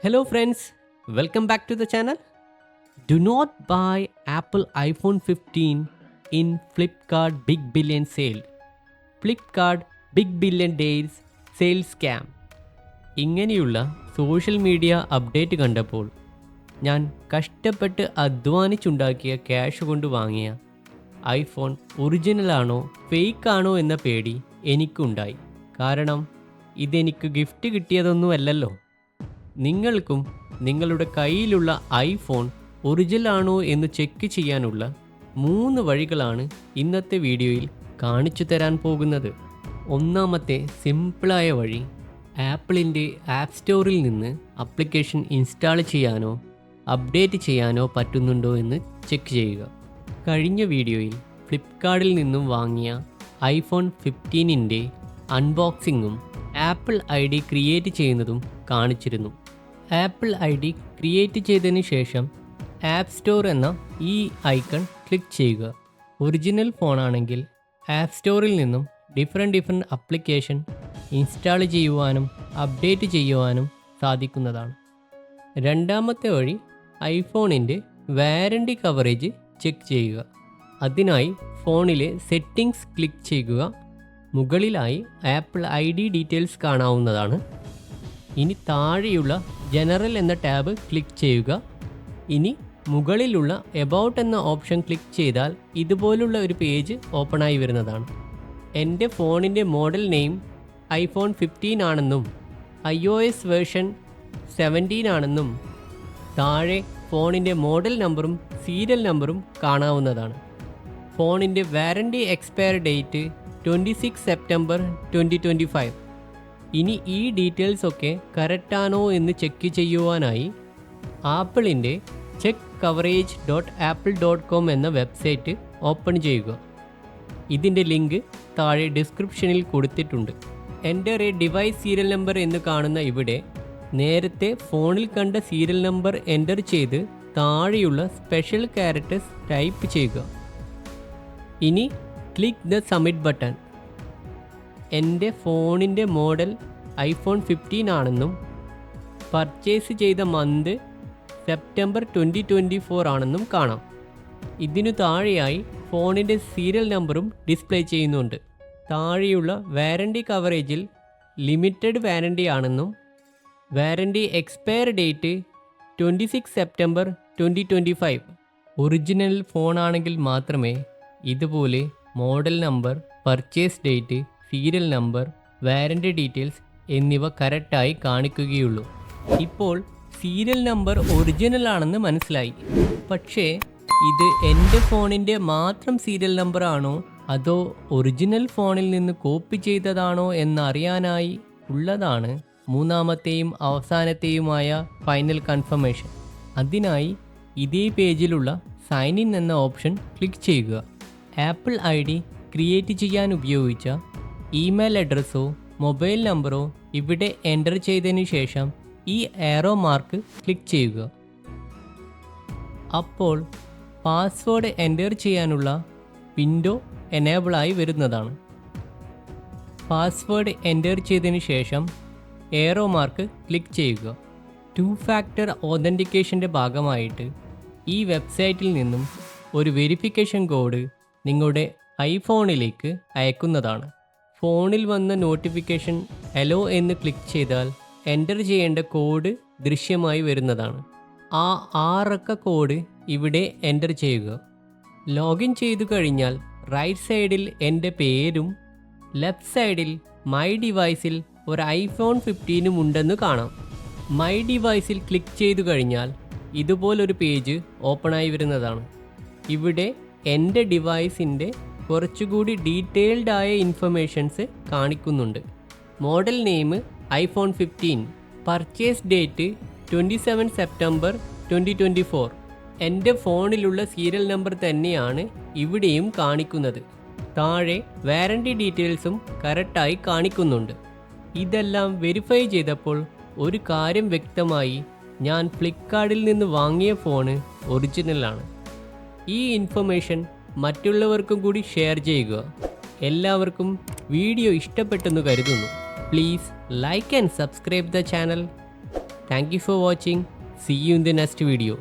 Hello friends, welcome back to the channel. Do not buy Apple iPhone 15 in Flipkart Big Billion Sale. Flipkart Big Billion Days Sale Scam. ഇങ്ങനെയുള്ള social media update കണ്ടപ്പോൾ ഞാൻ കഷ്ടപ്പെട്ട് അധ്വാനിച്ചുണ്ടാക്കിയ cash കൊണ്ട് വാങ്ങിയ iPhone ഒറിജിനലാണോ ഫേക്കാണോ എന്ന പേടി എനിക്കുണ്ടായി. കാരണം ഇതെനിക്ക് ഗിഫ്റ്റ് കിട്ടിയതൊന്നുമല്ലല്ലോ. നിങ്ങൾക്കും നിങ്ങളുടെ കയ്യിലുള്ള ഐഫോൺ ഒറിജിനലാണോ എന്ന് ചെക്ക് ചെയ്യാനുള്ള 3 വഴികളാണ് ഇന്നത്തെ വീഡിയോയിൽ കാണിച്ചു തരാൻ പോകുന്നത്. ഒന്നാമത്തെ സിമ്പിളായ വഴി, ആപ്പിളിൻ്റെ ആപ്പ് സ്റ്റോറിൽ നിന്ന് ആപ്ലിക്കേഷൻ ഇൻസ്റ്റാൾ ചെയ്യാനോ അപ്ഡേറ്റ് ചെയ്യാനോ പറ്റുന്നുണ്ടോ എന്ന് ചെക്ക് ചെയ്യുക. കഴിഞ്ഞ വീഡിയോയിൽ ഫ്ലിപ്കാർട്ടിൽ നിന്നും വാങ്ങിയ ഐഫോൺ 15ൻ്റെ അൺബോക്സിങ്ങും ആപ്പിൾ ഐ ഡി ക്രിയേറ്റ് ചെയ്യുന്നതും കാണിച്ചിരുന്നു. ആപ്പിൾ ഐ ഡി ക്രിയേറ്റ് ചെയ്തതിന് ശേഷം ആപ്പ് സ്റ്റോർ എന്ന ഈ ഐക്കൺ ക്ലിക്ക് ചെയ്യുക. ഒറിജിനൽ ഫോണാണെങ്കിൽ ആപ്പ് സ്റ്റോറിൽ നിന്നും ഡിഫറെൻറ്റ് ആപ്ലിക്കേഷൻ ഇൻസ്റ്റാൾ ചെയ്യുവാനും അപ്ഡേറ്റ് ചെയ്യുവാനും സാധിക്കുന്നതാണ്. രണ്ടാമത്തെ വഴി, ഐഫോണിൻ്റെ വാറണ്ടി കവറേജ് ചെക്ക് ചെയ്യുക. അതിനായി ഫോണിലെ സെറ്റിംഗ്സ് ക്ലിക്ക് ചെയ്യുക. മുകളിലായി ആപ്പിൾ ഐ ഡി ഡീറ്റെയിൽസ് കാണാവുന്നതാണ്. ഇനി താഴെയുള്ള ജനറൽ എന്ന ടാബ് ക്ലിക്ക് ചെയ്യുക. ഇനി മുകളിലുള്ള എബൌട്ട് എന്ന ഓപ്ഷൻ ക്ലിക്ക് ചെയ്താൽ ഇതുപോലുള്ള ഒരു പേജ് ഓപ്പണായി വരുന്നതാണ്. എൻ്റെ ഫോണിൻ്റെ മോഡൽ നെയിം ഐഫോൺ 15 ആണെന്നും iOS വേർഷൻ 17 ആണെന്നും താഴെ ഫോണിൻ്റെ മോഡൽ നമ്പറും സീരിയൽ നമ്പറും കാണാവുന്നതാണ്. ഫോണിൻ്റെ വാറണ്ടി എക്സ്പയർ ഡേറ്റ് 26 സെപ്റ്റംബർ 2025. ഇനി ഈ ഡീറ്റെയിൽസ് ഒക്കെ കറക്റ്റാണോ എന്ന് ചെക്ക് ചെയ്യുവാനായി ആപ്പിളിൻ്റെ checkcoverage.apple.com എന്ന വെബ്സൈറ്റ് ഓപ്പൺ ചെയ്യുക. ഇതിൻ്റെ ലിങ്ക് താഴെ ഡിസ്ക്രിപ്ഷനിൽ കൊടുത്തിട്ടുണ്ട്. Enter A device serial number എന്ന് കാണുന്ന ഇവിടെ നേരത്തെ ഫോണിൽ കണ്ട സീരിയൽ നമ്പർ എൻ്റർ ചെയ്ത് താഴെയുള്ള സ്പെഷ്യൽ ക്യാരക്ടേഴ്സ് ടൈപ്പ് ചെയ്യുക. ഇനി ക്ലിക്ക് ദ സബ്മിറ്റ് ബട്ടൺ. എൻ്റെ ഫോണിൻ്റെ മോഡൽ ഐഫോൺ 15 ആണെന്നും പർച്ചേസ് ചെയ്ത മന്ത് സെപ്റ്റംബർ 2024 ആണെന്നും കാണാം. ഇതിനു താഴെയായി ഫോണിൻ്റെ സീരിയൽ നമ്പറും ഡിസ്പ്ലേ ചെയ്യുന്നുണ്ട്. താഴെയുള്ള വാറണ്ടി കവറേജിൽ ലിമിറ്റഡ് വാറണ്ടി ആണെന്നും warranty expire date 26 September 2025. Original ഫോണാണെങ്കിൽ മാത്രമേ ഇതുപോലെ model number, purchase date, serial number, warranty details എന്നിവ കറക്റ്റായി കാണിക്കുകയുള്ളൂ. ഇപ്പോൾ സീരിയൽ നമ്പർ ഒറിജിനൽ ആണെന്ന് മനസ്സിലായി. പക്ഷേ ഇത് എൻ്റെ ഫോണിൻ്റെ മാത്രം സീരിയൽ നമ്പർ ആണോ അതോ ഒറിജിനൽ ഫോണിൽ നിന്ന് കോപ്പി ചെയ്തതാണോ എന്നറിയാനായി ഉള്ളതാണ് മൂന്നാമത്തെയും അവസാനത്തെയുമായ ഫൈനൽ കൺഫർമേഷൻ. അതിനായി ഇതേ പേജിലുള്ള സൈൻ ഇൻ എന്ന ഓപ്ഷൻ ക്ലിക്ക് ചെയ്യുക. ആപ്പിൾ ഐ ഡി ക്രിയേറ്റ് ചെയ്യാൻ ഉപയോഗിച്ച ഇമെയിൽ അഡ്രസ്സോ മൊബൈൽ നമ്പറോ ഇവിടെ എൻ്റർ ചെയ്തതിന് ശേഷം ഈ ആരോ മാർക്ക് ക്ലിക്ക് ചെയ്യുക. അപ്പോൾ പാസ്വേഡ് എൻ്റർ ചെയ്യാനുള്ള വിൻഡോ എനേബിളായി വരുന്നതാണ്. പാസ്വേഡ് എൻ്റർ ചെയ്തതിന് ശേഷം ആരോ മാർക്ക് ക്ലിക്ക് ചെയ്യുക. 2 ഫാക്ടർ ഓതൻറ്റിക്കേഷൻ്റെ ഭാഗമായിട്ട് ഈ വെബ്സൈറ്റിൽ നിന്നും ഒരു വെരിഫിക്കേഷൻ കോഡ് നിങ്ങളുടെ ഐഫോണിലേക്ക് അയക്കുന്നതാണ്. ഫോണിൽ വന്ന നോട്ടിഫിക്കേഷൻ ഹലോ എന്ന് ക്ലിക്ക് ചെയ്താൽ എൻ്റർ ചെയ്യേണ്ട കോഡ് ദൃശ്യമായി വരുന്നതാണ്. ആ 6 അക്ക കോഡ് ഇവിടെ എൻ്റർ ചെയ്യുക. ലോഗിൻ ചെയ്തു കഴിഞ്ഞാൽ റൈറ്റ് സൈഡിൽ എൻ്റെ പേരും ലെഫ്റ്റ് സൈഡിൽ മൈ ഡിവൈസിൽ ഒരു ഐഫോൺ 15 ഉണ്ടെന്ന് കാണാം. മൈ ഡിവൈസിൽ ക്ലിക്ക് ചെയ്തു കഴിഞ്ഞാൽ ഇതുപോലൊരു പേജ് ഓപ്പണായി വരുന്നതാണ്. ഇവിടെ എൻ്റെ ഡിവൈസിൻ്റെ കുറച്ചുകൂടി ഡീറ്റെയിൽഡ് ആയ ഇൻഫർമേഷൻസ് കാണിക്കുന്നുണ്ട്. Model name iPhone 15, purchase date 27 September 2024. എൻ്റെ ഫോണിലുള്ള സീരിയൽ നമ്പർ തന്നെയാണ് ഇവിടെയും കാണിക്കുന്നത്. താഴെ വാറണ്ടി ഡീറ്റെയിൽസും കറക്റ്റായി കാണിക്കുന്നുണ്ട്. ഇതെല്ലാം വെരിഫൈ ചെയ്തപ്പോൾ ഒരു കാര്യം വ്യക്തമായി, ഞാൻ ഫ്ലിപ്കാർട്ടിൽ നിന്ന് വാങ്ങിയ ഫോണ് ഒറിജിനലാണ്. ഈ ഇൻഫർമേഷൻ മറ്റുള്ളവർക്കും കൂടി ഷെയർ ചെയ്യുക. എല്ലാവർക്കും വീഡിയോ ഇഷ്ടപ്പെട്ടെന്ന് കരുതുന്നു. Please like and subscribe the channel. Thank you for watching. See you in the next video.